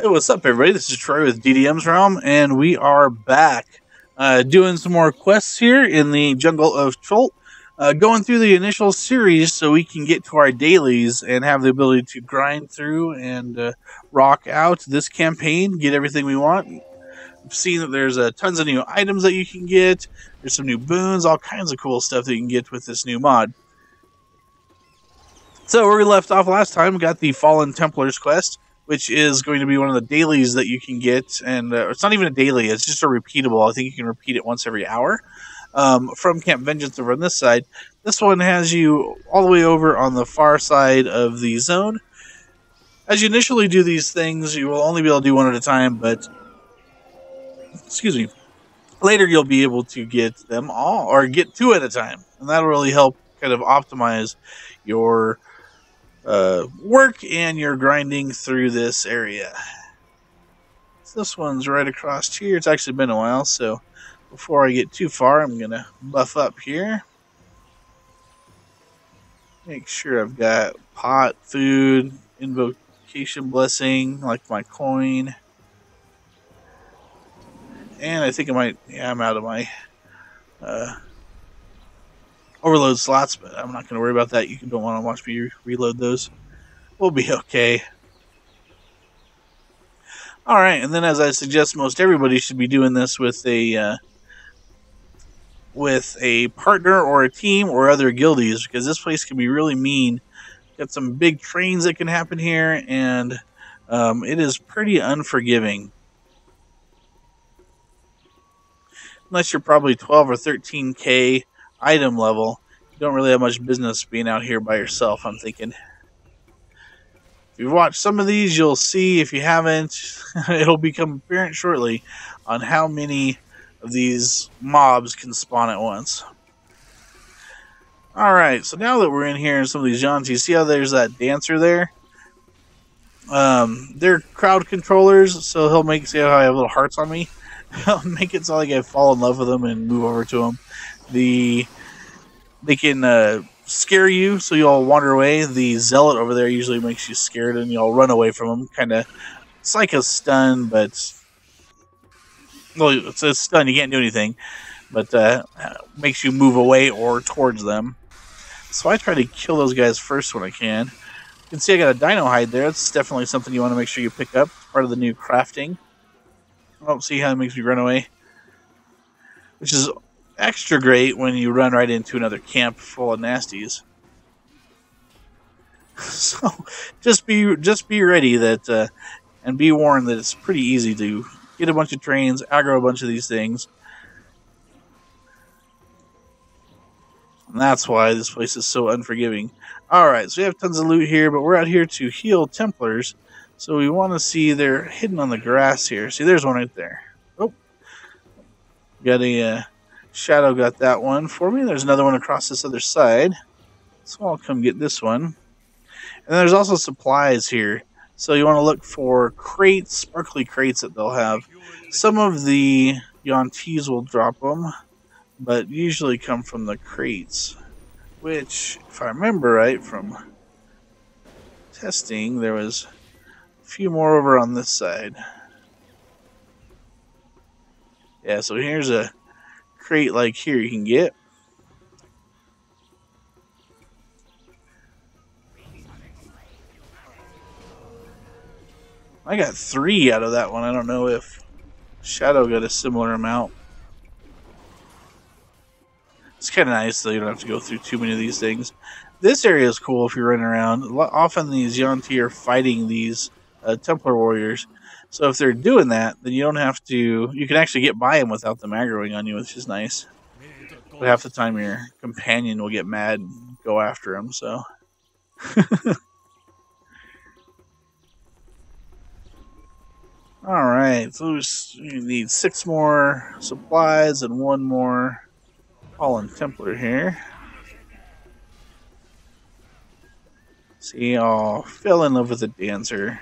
Hey, what's up, everybody? This is Troy with DDM's Realm, and we are back doing some more quests here in the Jungle of Cholt. Going through the initial series so we can get to our dailies and have the ability to grind through and rock out this campaign, get everything we want. I've seen that there's tons of new items that you can get, there's some new boons, all kinds of cool stuff that you can get with this new mod. So, where we left off last time, we got the Fallen Templars quest, which is going to be one of the dailies that you can get. And it's not even a daily, it's just a repeatable. I think you can repeat it once every hour from Camp Vengeance over on this side. This one has you all the way over on the far side of the zone. As you initially do these things, you will only be able to do one at a time, but, excuse me, later you'll be able to get them all, or get two at a time. And that'll really help kind of optimize your work and you're grinding through this area. So this one's right across here. It's actually been a while, so before I get too far, I'm going to buff up here. Make sure I've got pot, food, invocation blessing, like my coin. And I think I might, yeah, I'm out of my overload slots, but I'm not going to worry about that. You don't want to watch me reload those. We'll be okay. Alright, and then as I suggest, most everybody should be doing this with a partner or a team or other guildies, because this place can be really mean. Got some big trains that can happen here, and it is pretty unforgiving. Unless you're probably 12 or 13k item level, you don't really have much business being out here by yourself, I'm thinking. If you've watched some of these, you'll see. If you haven't, it'll become apparent shortly on how many of these mobs can spawn at once. Alright, so now that we're in here in some of these Yonts, you see how there's that dancer there? They're crowd controllers, so he'll make, see how I have little hearts on me? He'll make it so like I fall in love with them and move over to them. They can scare you, so you'll wander away. The zealot over there usually makes you scared, and you'll run away from them. Kind of, it's like a stun, but well, it's a stun. You can't do anything, but makes you move away or towards them. So I try to kill those guys first when I can. You can see I got a dino hide there. It's definitely something you want to make sure you pick up. It's part of the new crafting. Oh, see how it makes me run away, which is extra great when you run right into another camp full of nasties. So just be ready that and be warned that it's pretty easy to get a bunch of trains, aggro a bunch of these things. And that's why this place is so unforgiving. Alright, so we have tons of loot here, but we're out here to heal Templars. So we want to see they're hidden on the grass here. See, there's one right there. Oh, got a Shadow got that one for me. There's another one across this other side. So I'll come get this one. And there's also supplies here. So you want to look for crates, sparkly crates that they'll have. Some of the Yontees will drop them, but usually come from the crates. Which, if I remember right from testing, there was a few more over on this side. Yeah, so here's a crate like here you can get. I got 3 out of that one. I don't know if Shadow got a similar amount. It's kind of nice though, you don't have to go through too many of these things. This area is cool if you're running around. Often these Yonti are fighting these Templar warriors. So if they're doing that, then you don't have to... You can actually get by them without them aggroing on you, which is nice. But half the time your companion will get mad and go after him, so... Alright, so we need 6 more supplies and 1 more Fallen Templar here. See, I'll fell in love with the dancer.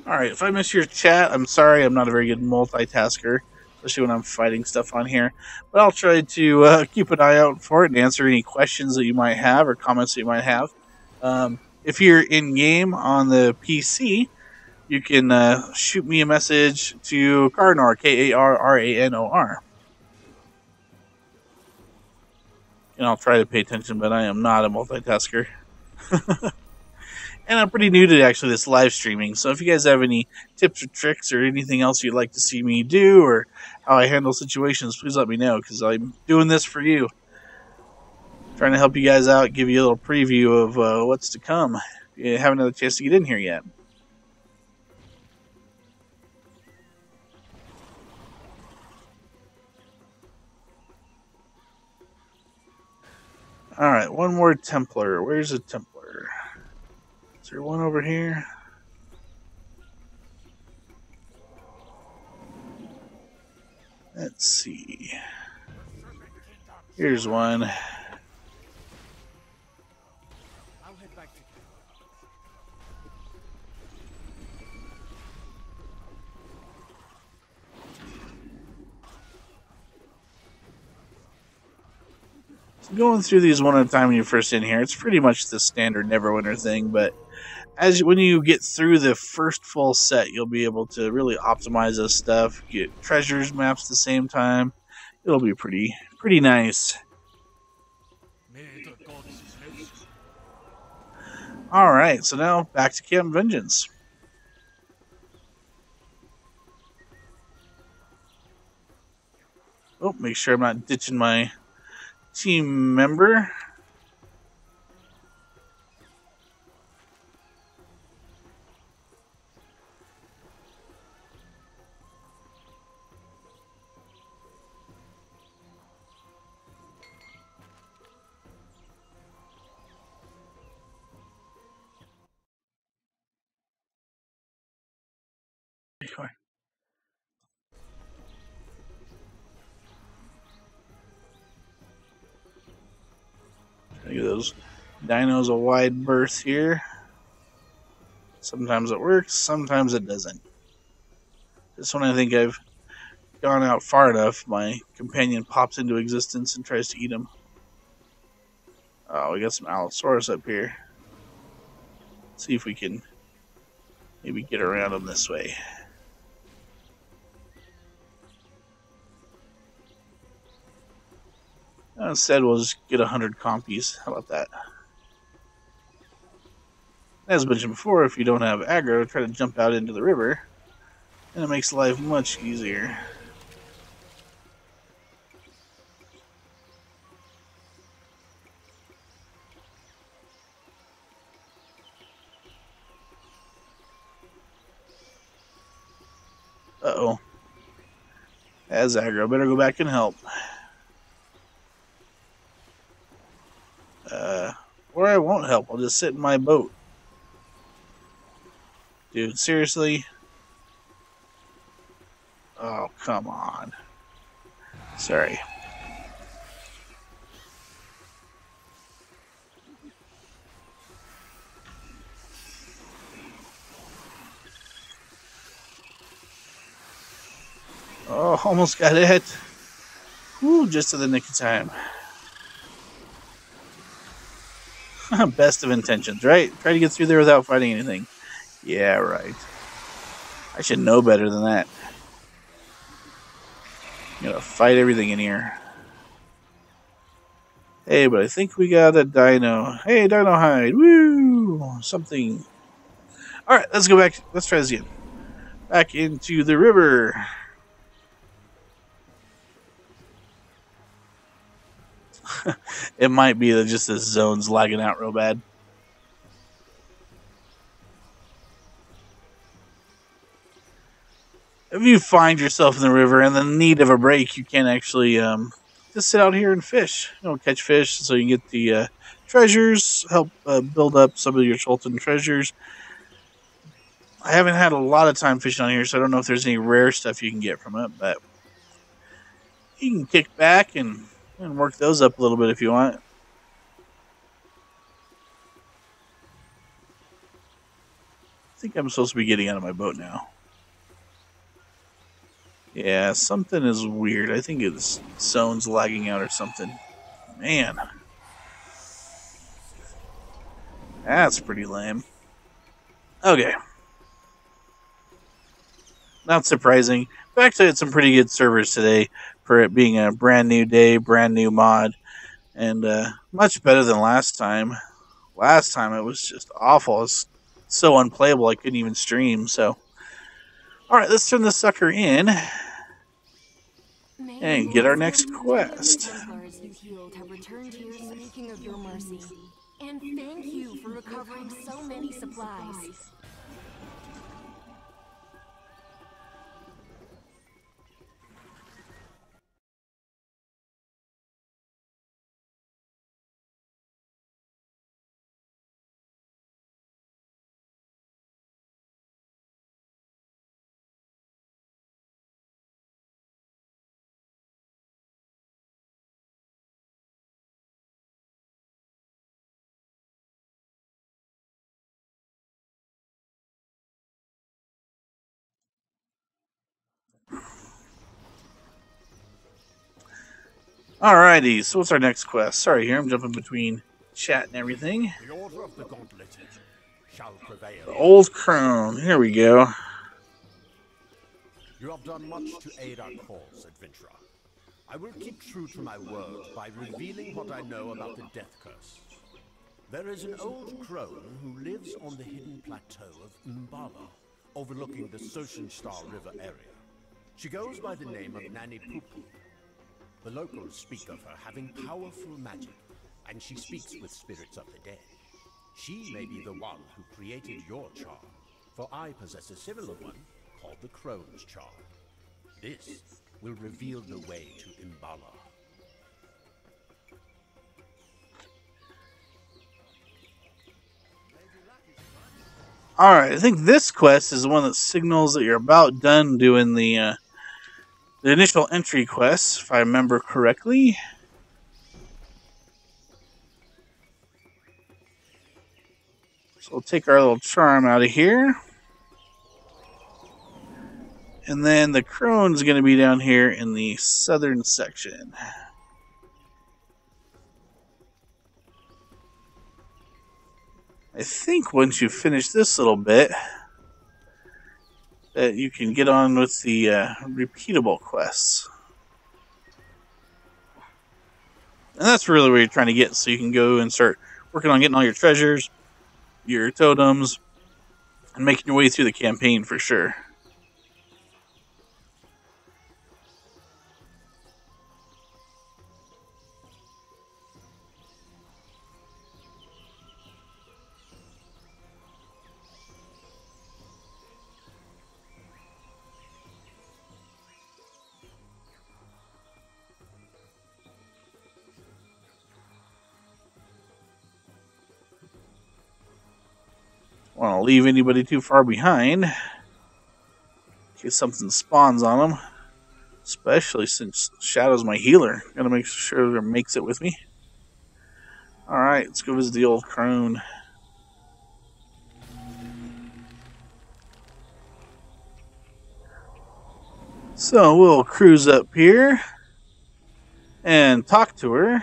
All right, if I miss your chat, I'm sorry. I'm not a very good multitasker, especially when I'm fighting stuff on here. But I'll try to keep an eye out for it and answer any questions that you might have or comments that you might have. If you're in game on the PC, you can shoot me a message to Karranor, Karranor. And I'll try to pay attention, but I am not a multitasker. And I'm pretty new to actually this live streaming. So if you guys have any tips or tricks or anything else you'd like to see me do or how I handle situations, please let me know because I'm doing this for you. Trying to help you guys out, give you a little preview of what's to come. If you haven't had a chance to get in here yet. Alright, one more Templar. Where's a Templar? Is there one over here? Let's see. Here's one. So going through these one at a time when you're first in here, it's pretty much the standard Neverwinter thing, but when you get through the first full set, you'll be able to really optimize this stuff, get treasures maps at the same time. It'll be pretty nice. Alright, so now back to Camp Vengeance. Oh, make sure I'm not ditching my team member. Give those dinos a wide berth here. Sometimes it works, sometimes it doesn't. Just when I think I've gone out far enough, my companion pops into existence and tries to eat him. Oh, we got some Allosaurus up here. Let's see if we can maybe get around him this way. Instead, we'll just get 100 compies. How about that? As mentioned before, if you don't have aggro, try to jump out into the river, and it makes life much easier. Uh-oh. As aggro, better go back and help. Or I won't help, I'll just sit in my boat. Dude, seriously? Oh, come on. Sorry. Oh, almost got it. Woo, just in the nick of time. Best of intentions, right? Try to get through there without fighting anything. Yeah, right. I should know better than that. I'm gonna fight everything in here. Hey, but I think we got a dino. Hey, dino hide. Woo! Something. Alright, let's go back. Let's try this again. Back into the river. It might be that just this zone's lagging out real bad. If you find yourself in the river and in need of a break, you can actually just sit out here and fish. You know, catch fish so you can get the treasures, help build up some of your Sultan treasures. I haven't had a lot of time fishing on here, so I don't know if there's any rare stuff you can get from it, but you can kick back and work those up a little bit if you want. think I'm supposed to be getting out of my boat now. Yeah, something is weird. I think it's zone's lagging out or something. Man. That's pretty lame. Okay. Not surprising. We actually had some pretty good servers today for it being a brand new day, brand new mod, and much better than last time. Last time it was just awful. It was so unplayable I couldn't even stream. So, alright, let's turn this sucker in and get our next quest. Templars you healed have returned here speaking of your mercy. And thank you for recovering so many supplies. Alrighty, so what's our next quest? Sorry here, I'm jumping between chat and everything. The order of the gauntlet shall prevail. The old crone, here we go. You have done much to aid our cause, adventurer. I will keep true to my word by revealing what I know about the death curse. There is an old crone who lives on the hidden plateau of Mbala, overlooking the Star River area. She goes by the name of Nani Pupu. The locals speak of her having powerful magic, and she speaks with spirits of the dead. She may be the one who created your charm, for I possess a similar one called the Crone's Charm. This will reveal the way to Mbala. Alright, I think this quest is the one that signals that you're about done doing the initial entry quest, if I remember correctly. So we'll take our little charm out of here. And then the crone's going to be down here in the southern section. I think once you finish this little bit, that you can get on with the repeatable quests. And that's really where you're trying to get, so you can go and start working on getting all your treasures, your totems, and making your way through the campaign for sure. Want to leave anybody too far behind in case something spawns on them, especially since Shadow's my healer. Gotta make sure it makes it with me. Alright, let's go visit the old crone. So we'll cruise up here and talk to her.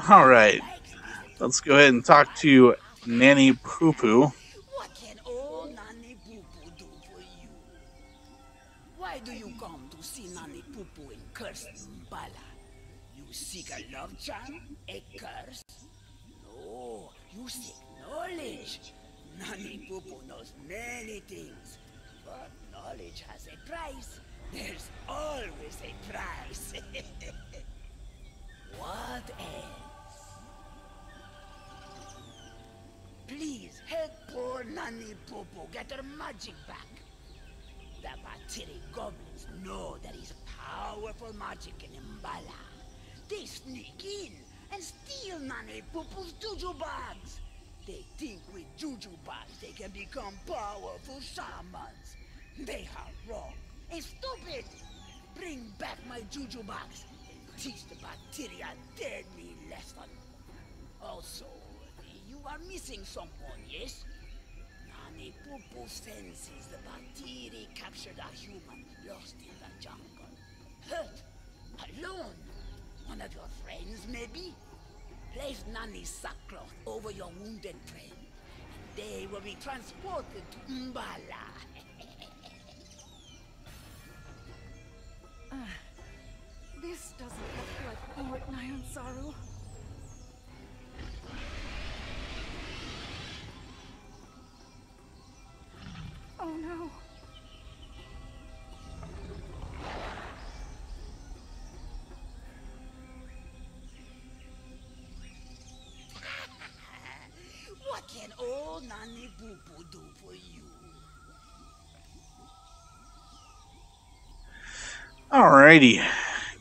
Alright, let's go ahead and talk to Nanny Poo Poo. What can old Nanny Poo Poo do for you? Why do you come to see Nanny Poo Poo in cursed Mbala? You seek a love charm? A curse? No, you seek knowledge. Nanny Poo Poo knows many things, but knowledge has a price. There's always a price. What else? Please help poor Nanny Poo Poo get her magic back. The Batiri goblins know there is powerful magic in Mbala. They sneak in and steal Nani Poo's juju bags. They think with juju bags they can become powerful shamans. They are wrong and stupid. Bring back my juju bags and teach the bacteria a deadly lesson. Also, you are missing someone, yes? Nani Poo senses the bacteria captured a human lost in the jungle. Hurt, alone. One of your friends, maybe? Place Nani's sackcloth over your wounded friend, and they will be transported to Mbala. This doesn't look like Lord Nyansaru. Oh no. What can old Nani Poo do for you? Alrighty.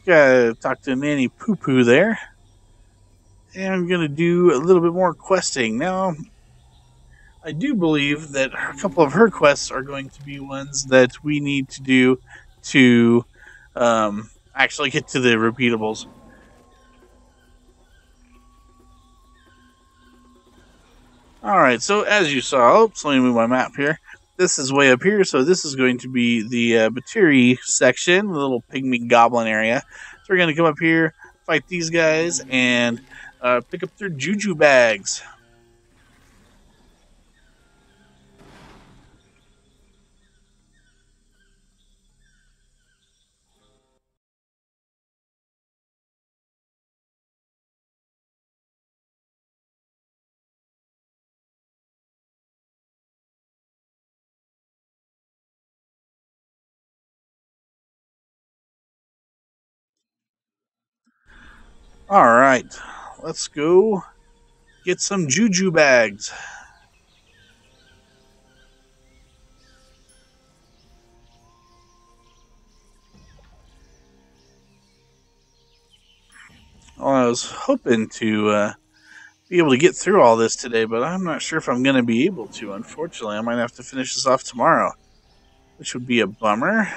Gotta talk to Nanny Poo Poo there. And I'm gonna do a little bit more questing. Now, I do believe that a couple of her quests are going to be ones that we need to do to actually get to the repeatables. Alright, so as you saw, oops, let me move my map here. This is way up here, so this is going to be the Batiri section, the little pygmy goblin area. So we're going to come up here, fight these guys, and pick up their juju bags. Alright, let's go get some juju bags. Well, I was hoping to be able to get through all this today, but I'm not sure if I'm going to be able to, unfortunately. I might have to finish this off tomorrow, which would be a bummer.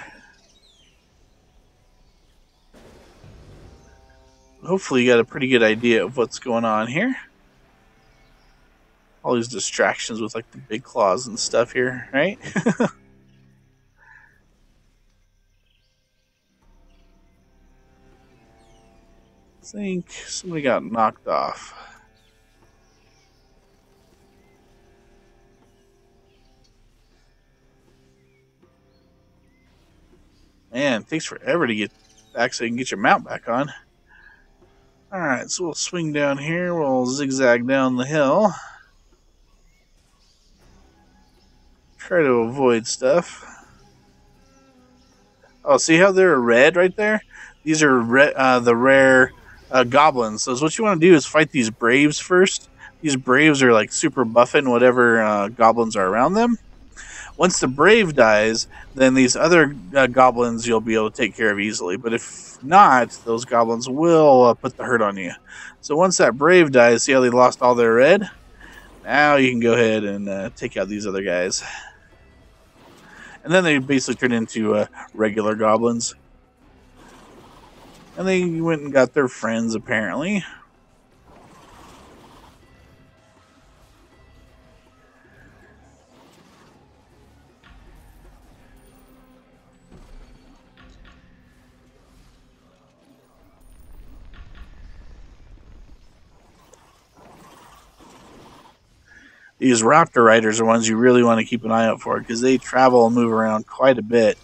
Hopefully you got a pretty good idea of what's going on here. All these distractions with like the big claws and stuff here, right? I think somebody got knocked off. Man, it takes forever to get back so you can get your mount back on. Alright, so we'll swing down here. We'll zigzag down the hill. Try to avoid stuff. Oh, see how they're red right there? These are the rare goblins. So what you want to do is fight these braves first. These braves are like super buffing whatever goblins are around them. Once the brave dies, then these other goblins you'll be able to take care of easily. But if not, those goblins will put the hurt on you. So once that brave dies, see how they lost all their red? Now you can go ahead and take out these other guys. And then they basically turn into regular goblins. And they went and got their friends, apparently. These raptor riders are ones you really want to keep an eye out for because they travel and move around quite a bit.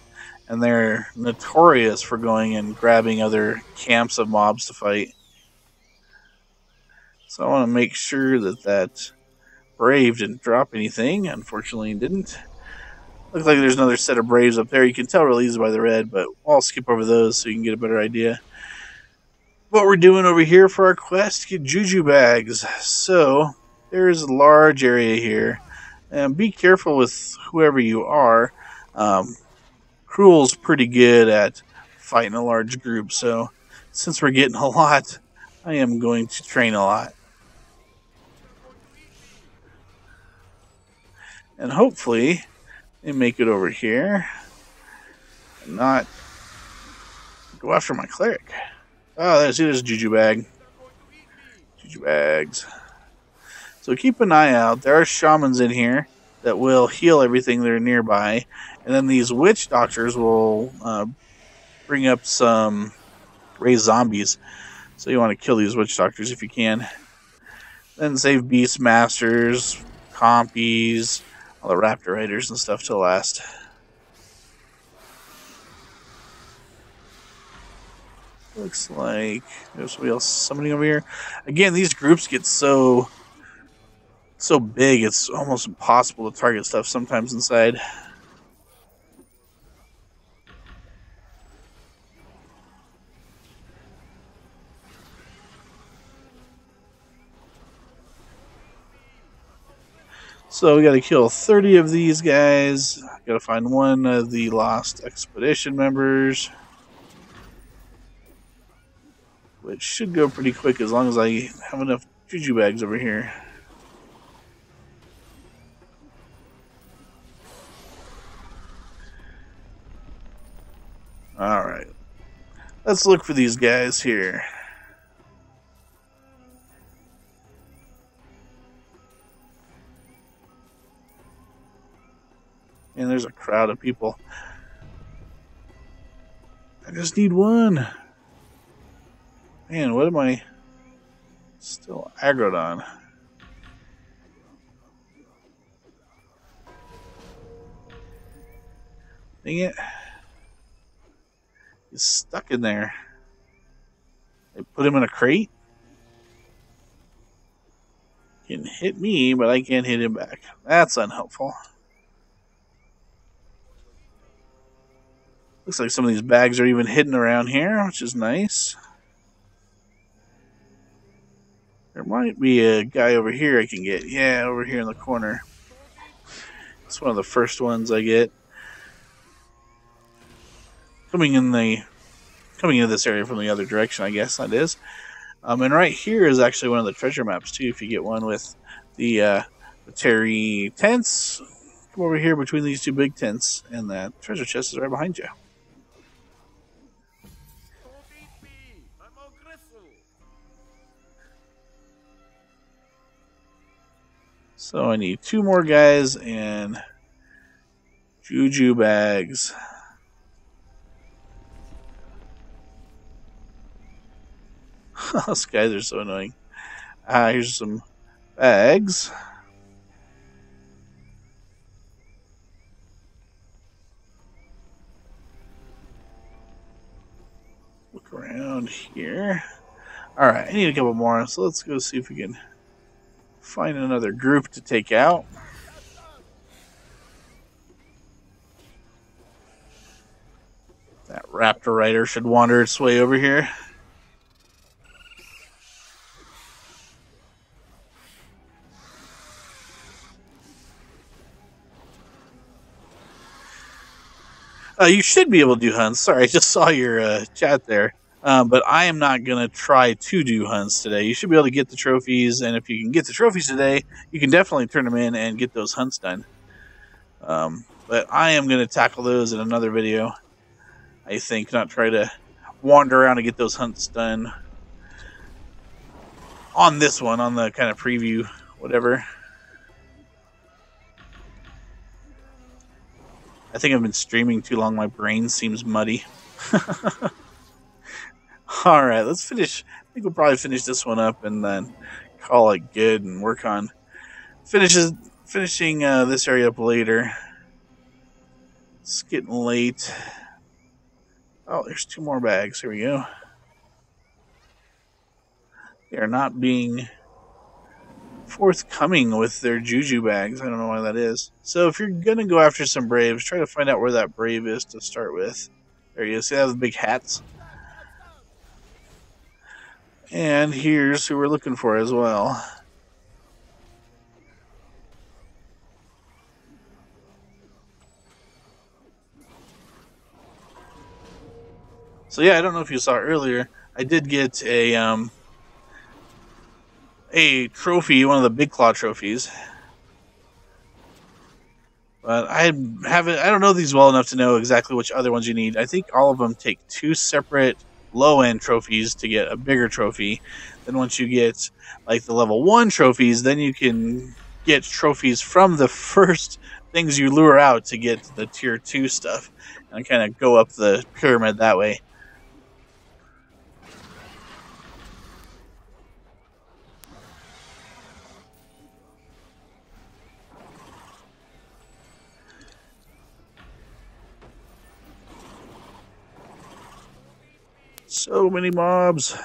And they're notorious for going and grabbing other camps of mobs to fight. So I want to make sure that brave didn't drop anything. Unfortunately, it didn't. Looks like there's another set of braves up there. You can tell really easy by the red, but I'll skip over those so you can get a better idea. What we're doing over here for our quest, get juju bags. So there's a large area here. And be careful with whoever you are. Cruel's pretty good at fighting a large group, so since we're getting a lot, I am going to train a lot. And hopefully they make it over here and not go after my cleric. Oh, there's a Juju bag. Juju bags. So keep an eye out. There are shamans in here that will heal everything that are nearby. And then these witch doctors will bring up some raised zombies. So you want to kill these witch doctors if you can. Then save beast masters, compies, all the raptor riders and stuff to last. Looks like there's somebody else summoning over here. Again, these groups get so big, it's almost impossible to target stuff sometimes inside. So we got to kill 30 of these guys. Got to find one of the lost expedition members, which should go pretty quick as long as I have enough juju bags over here. Alright. Let's look for these guys here. And there's a crowd of people. I just need one. Man, what am I still aggroed on? Dang it. He's stuck in there. They put him in a crate. He can hit me, but I can't hit him back. That's unhelpful. Looks like some of these bags are even hidden around here, which is nice. There might be a guy over here I can get. Yeah, over here in the corner. It's one of the first ones I get. Coming into this area from the other direction, I guess that is. And right here is actually one of the treasure maps too. If you get one with the Terry tents, come over here between these two big tents, and that treasure chest is right behind you. So I need 2 more guys and juju bags. Those guys are so annoying. Here's some bags. Look around here. Alright, I need a couple more, so let's go see if we can find another group to take out. That raptor rider should wander its way over here. You should be able to do hunts. Sorry, I just saw your chat there. But I am not going to try to do hunts today. You should be able to get the trophies, and if you can get the trophies today, you can definitely turn them in and get those hunts done. But I am going to tackle those in another video. I think, not try to wander around and get those hunts done on this one, on the kind of preview, whatever. I think I've been streaming too long. My brain seems muddy. Alright, let's finish. I think we'll probably finish this one up and then call it good and work on finishing this area up later. It's getting late. Oh, there's 2 more bags. Here we go. They are not being forthcoming with their juju bags. I don't know why that is. So if you're going to go after some braves, try to find out where that brave is to start with. There you go. See, they have the big hats. And here's who we're looking for as well. So yeah, I don't know if you saw earlier, I did get a a trophy, one of the big claw trophies. But I don't know these well enough to know exactly which other ones you need. I think all of them take 2 separate low-end trophies to get a bigger trophy. Then once you get like the level 1 trophies, then you can get trophies from the first things you lure out to get the tier 2 stuff. And kind of go up the pyramid that way. So many mobs.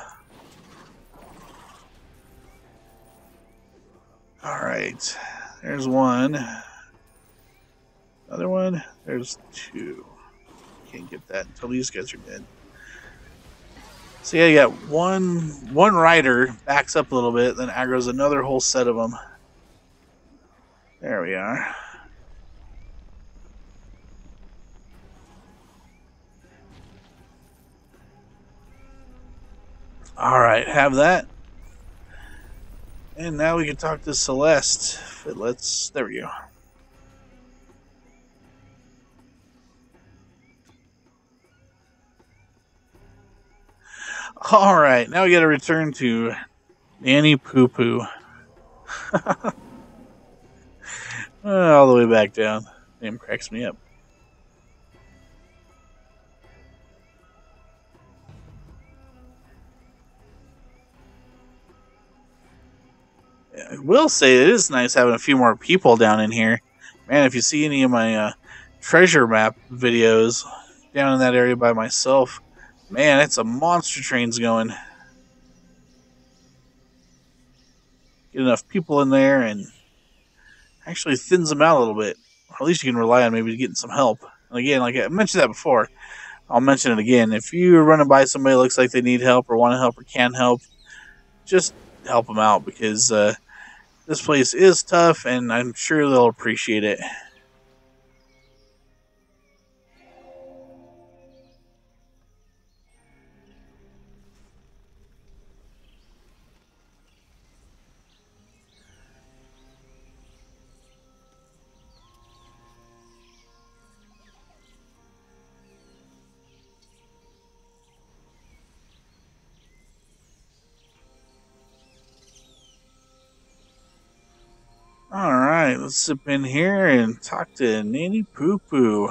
Alright. There's one. Another one. There's 2. Can't get that until these guys are dead. So yeah, you got one rider, backs up a little bit, then aggro's another whole set of them. There we are. Alright, have that. And now we can talk to Celeste. There we go. Alright, now we gotta return to Nanny Poo Poo. All the way back down. Name cracks me up. I will say it is nice having a few more people down in here. Man, if you see any of my treasure map videos down in that area by myself, man, it's a monster trains going. Get enough people in there and actually thins them out a little bit. Or at least you can rely on maybe getting some help. And again, like I mentioned that before, I'll mention it again. If you're running by somebody that looks like they need help or want to help or can help, just help them out because this place is tough and I'm sure they'll appreciate it. Alright, let's zip in here and talk to Nanny Poo Poo.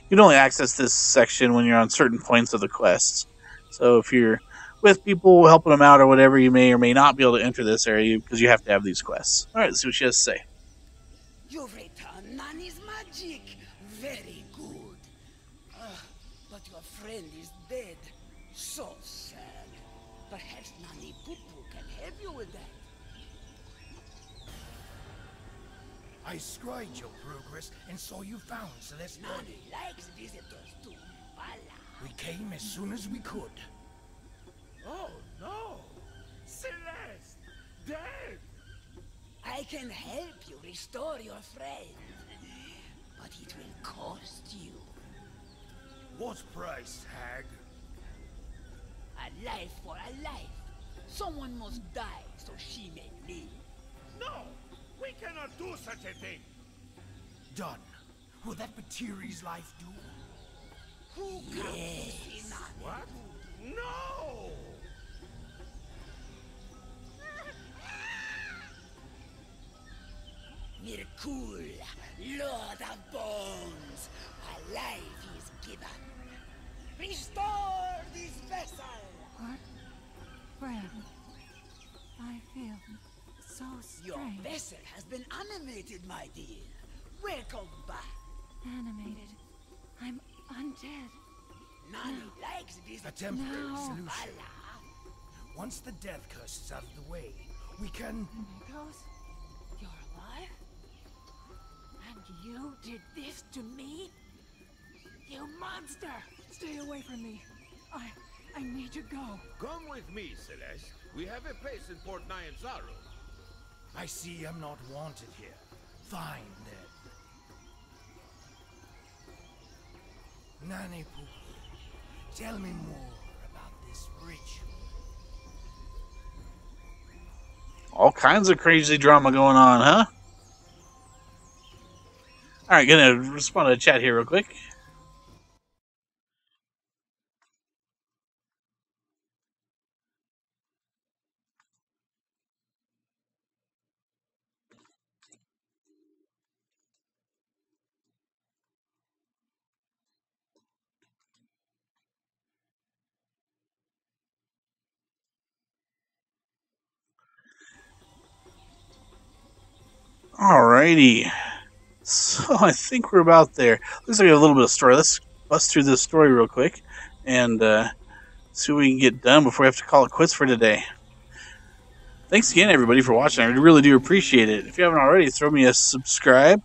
You can only access this section when you're on certain points of the quests. So if you're with people, helping them out or whatever, you may or may not be able to enter this area because you have to have these quests. Alright, let's see what she has to say. You've returned Nanny's magic. Very good. But your friend is dead. So sad. Perhaps Nanny Poo Poo can help you with that. I scried your progress and saw you found Celeste's body. Nanny likes visitors to Bala. We came as soon as we could. Oh, no! Celeste! Dead! I can help you restore your friend. But it will cost you. What price, hag? A life for a life. Someone must die so she may live. No! We cannot do such a thing! Done. Will that Batiri's life do? Who comes to see Nanny? What? No! Mirkul, Lord of Bones, a life is given. Restore this vessel! What? Friend, I feel so Your strange. vessel has been animated, my dear. Welcome back. Animated. I'm undead. Nanny likes visitors. A temporary No. solution. Bala. Once the death curse is out of the way, we can... Nikos, you're alive? And you did this to me? You monster! Stay away from me. I need to go. Come with me, Celeste. We have a place in Port Nyanzaru. I see I'm not wanted here. Fine, then. Nani Poo, tell me more about this ritual. All kinds of crazy drama going on, huh? All right, gonna respond to the chat here real quick. Alrighty. So I think we're about there. Looks like we have a little bit of story. Let's bust through this story real quick and see what we can get done before we have to call it quits for today. Thanks again, everybody, for watching. I really do appreciate it. If you haven't already, throw me a subscribe.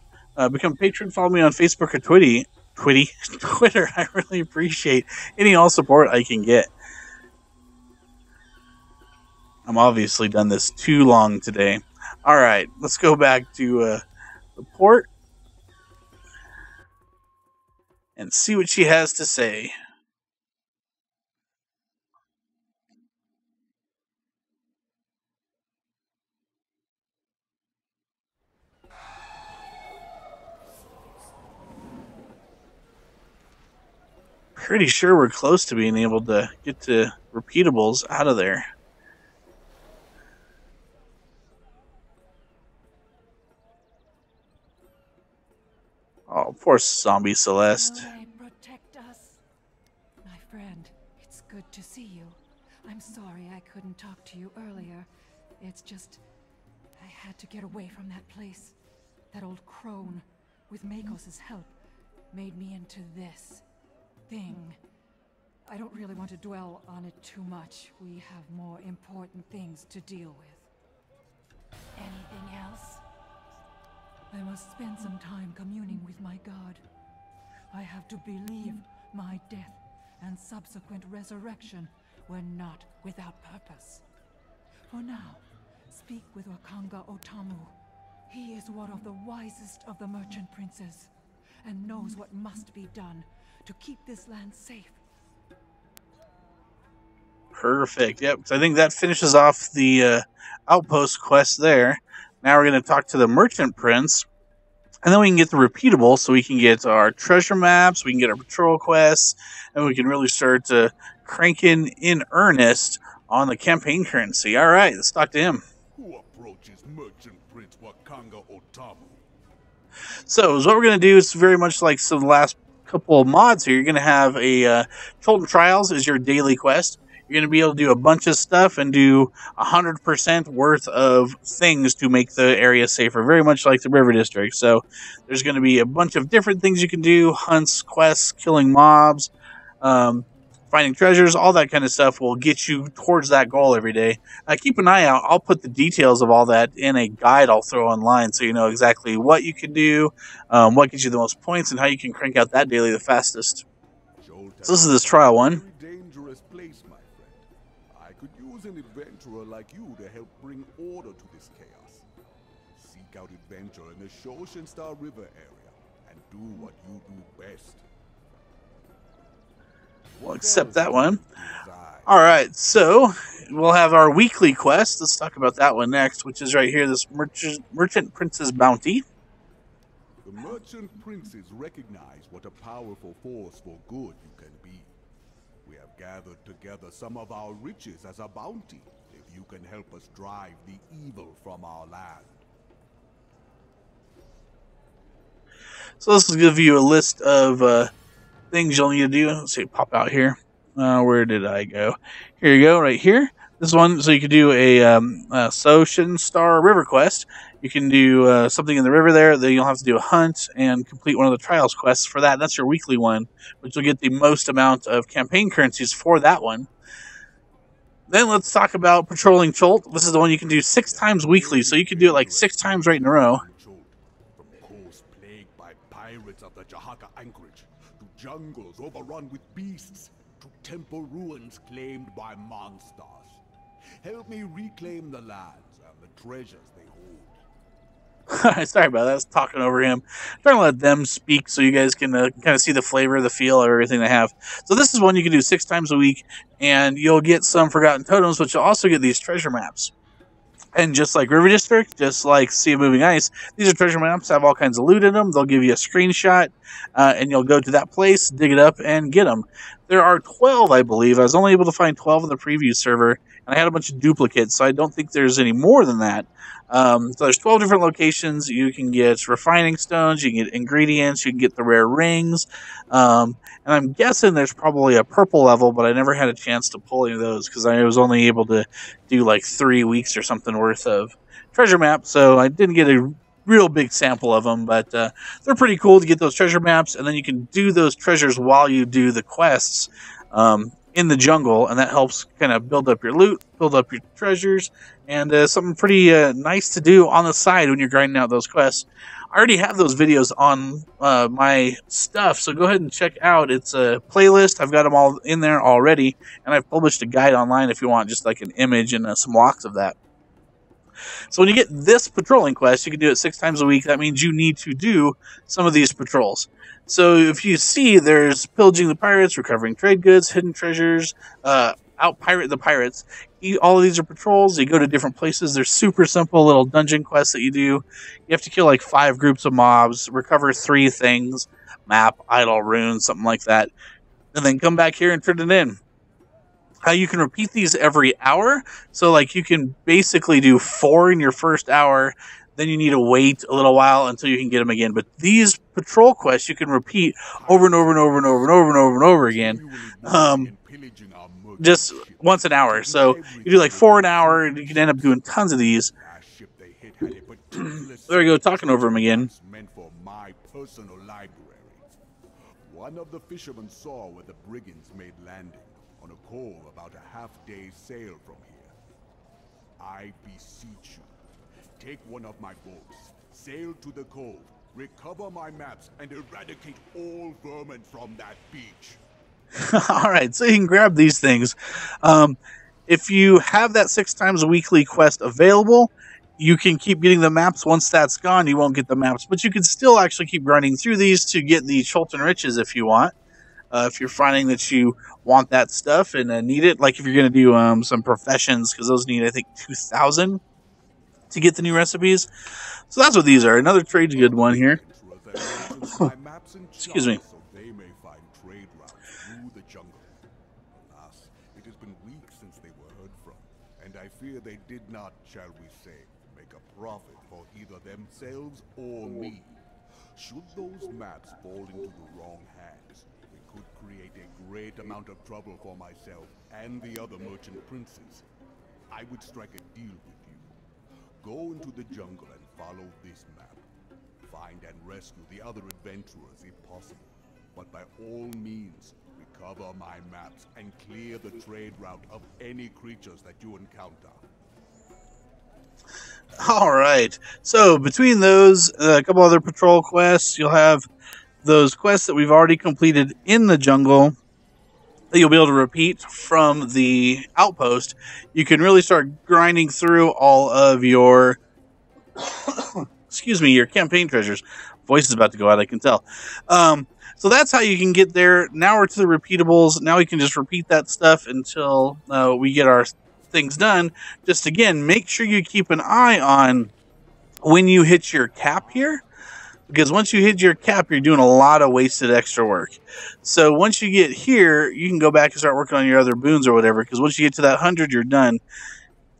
Become a patron. Follow me on Facebook or Twitter. I really appreciate any all support I can get. I'm obviously done this too long today. All right, let's go back to the port and see what she has to say. Pretty sure we're close to being able to get to repeatables out of there. Oh, poor zombie Celeste. Will they protect us? My friend, it's good to see you. I'm sorry I couldn't talk to you earlier. It's just, I had to get away from that place. That old crone, with Makos' help, made me into this thing. I don't really want to dwell on it too much. We have more important things to deal with. Anything else? I must spend some time communing with my god. I have to believe my death and subsequent resurrection were not without purpose. For now, speak with Wakanga Otamu. He is one of the wisest of the merchant princes, and knows what must be done to keep this land safe. Perfect. Yep. So I think that finishes off the outpost quest there. Now we're going to talk to the merchant prince, and then we can get the repeatable, so we can get our treasure maps, we can get our patrol quests, and we can really start cranking in earnest on the campaign currency. All right, let's talk to him. Who approaches Merchant Prince Wakanga Otamu? So what we're going to do is very much like some last couple of mods here. You're going to have a Cholton Trials is your daily quest. You're going to be able to do a bunch of stuff and do 100% worth of things to make the area safer, very much like the River District. So there's going to be a bunch of different things you can do, hunts, quests, killing mobs, finding treasures, all that kind of stuff will get you towards that goal every day. Keep an eye out. I'll put the details of all that in a guide I'll throw online so you know exactly what you can do, what gets you the most points, and how you can crank out that daily the fastest. So this is this trial one. Dangerous place, my friend. I could use an adventurer like you to help bring order to this chaos. Seek out adventure in the Shoshinstar River area and do what you do best. We'll accept that one. All right, so we'll have our weekly quest. Let's talk about that one next, which is right here, this Merchant Prince's Bounty. The Merchant Princes recognize what a powerful force for good you can be. We have gathered together some of our riches as a bounty, if you can help us drive the evil from our land. So this will give you a list of things you'll need to do. Let's see, pop out here. Where did I go? Here you go, right here. This one, so you can do a Shoshinstar River quest. You can do something in the river there. Then you'll have to do a hunt and complete one of the trials quests for that. That's your weekly one, which will get the most amount of campaign currencies for that one. Then let's talk about patrolling Cholt. This is the one you can do 6 times weekly, so you can do it like 6 times right in a row. From coasts plagued by pirates of the Jahaka anchorage, to jungles overrun with beasts, to temple ruins claimed by monsters. Help me reclaim the lands and the treasures they hold. Sorry about that. I was talking over him. I'm trying to let them speak so you guys can kind of see the flavor, the feel of everything they have. So this is one you can do 6 times a week, and you'll get some forgotten totems, but you'll also get these treasure maps. And just like River District, just like Sea of Moving Ice, these are treasure maps, have all kinds of loot in them. They'll give you a screenshot, and you'll go to that place, dig it up, and get them. There are 12, I believe. I was only able to find 12 in the preview server, and I had a bunch of duplicates, so I don't think there's any more than that. So there's 12 different locations. You can get refining stones, you can get ingredients, you can get the rare rings, and I'm guessing there's probably a purple level, but I never had a chance to pull any of those because I was only able to do like 3 weeks or something worth of treasure maps, so I didn't get a real big sample of them, but they're pretty cool to get those treasure maps, and then you can do those treasures while you do the quests in the jungle, and that helps kind of build up your loot, build up your treasures, and something pretty nice to do on the side when you're grinding out those quests. I already have those videos on my stuff, so go ahead and check out. It's a playlist. I've got them all in there already, and I've published a guide online if you want just like an image and some locks of that. So when you get this patrolling quest, you can do it 6 times a week. That means you need to do some of these patrols. So if you see, there's pillaging the pirates, recovering trade goods, hidden treasures, out-pirate the pirates. All of these are patrols. You go to different places. They're super simple little dungeon quests that you do. You have to kill like 5 groups of mobs, recover 3 things, map, idol, runes, something like that, and then come back here and turn it in. You can repeat these every hour. So like you can basically do 4 in your first hour. Then you need to wait a little while until you can get them again. But these patrol quests you can repeat over and over and over and over and over and over and over again. Just once an hour. So you do like 4 an hour, and you can end up doing tons of these. There we go, talking over him again. One of the fishermen saw where the brigands made landing on a cove about a half-day sail from here. I beseech you, take one of my boats, sail to the cove, recover my maps, and eradicate all vermin from that beach. Alright, so you can grab these things. If you have that 6 times a weekly quest available, you can keep getting the maps. Once that's gone, you won't get the maps. But you can still actually keep grinding through these to get the Cholton Riches if you want. If you're finding that you want that stuff and need it. Like if you're going to do some professions, because those need, I think, 2,000 to get the new recipes. So that's what these are. Another trade's good one here. Excuse me. I fear they did not, shall we say, make a profit for either themselves or me. Should those maps fall into the wrong hands, it could create a great amount of trouble for myself and the other merchant princes. I would strike a deal with you. Go into the jungle and follow this map. Find and rescue the other adventurers if possible. But by all means, recover my maps and clear the trade route of any creatures that you encounter. Alright, so between those, a couple other patrol quests, you'll have those quests that we've already completed in the jungle that you'll be able to repeat from the outpost. You can really start grinding through all of your excuse me, your campaign treasures. Voice is about to go out, I can tell. So that's how you can get there. Now we're to the repeatables. Now we can just repeat that stuff until we get our things done. Just again, make sure you keep an eye on when you hit your cap here, because once you hit your cap, you're doing a lot of wasted extra work. So once you get here, you can go back and start working on your other boons or whatever, because once you get to that 100, you're done.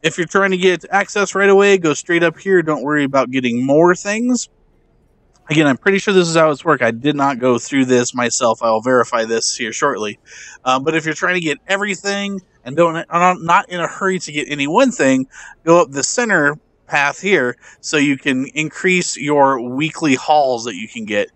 If you're trying to get access right away, go straight up here. Don't worry about getting more things. Again, I'm pretty sure this is how it's worked. I did not go through this myself. I'll verify this here shortly. But if you're trying to get everything and not in a hurry to get any one thing, go up the center path here so you can increase your weekly hauls that you can get.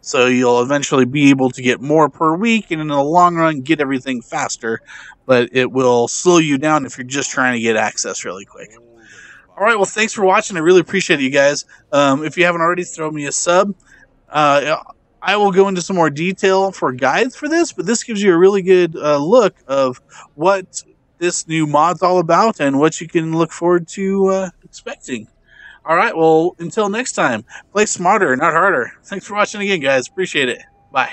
So you'll eventually be able to get more per week, and in the long run, get everything faster. But it will slow you down if you're just trying to get access really quick. All right, well, thanks for watching. I really appreciate it, you guys. If you haven't already, throw me a sub. I will go into some more detail for guides for this, but this gives you a really good look of what this new mod's all about and what you can look forward to expecting. All right. Well, until next time, play smarter, not harder. Thanks for watching again, guys. Appreciate it. Bye.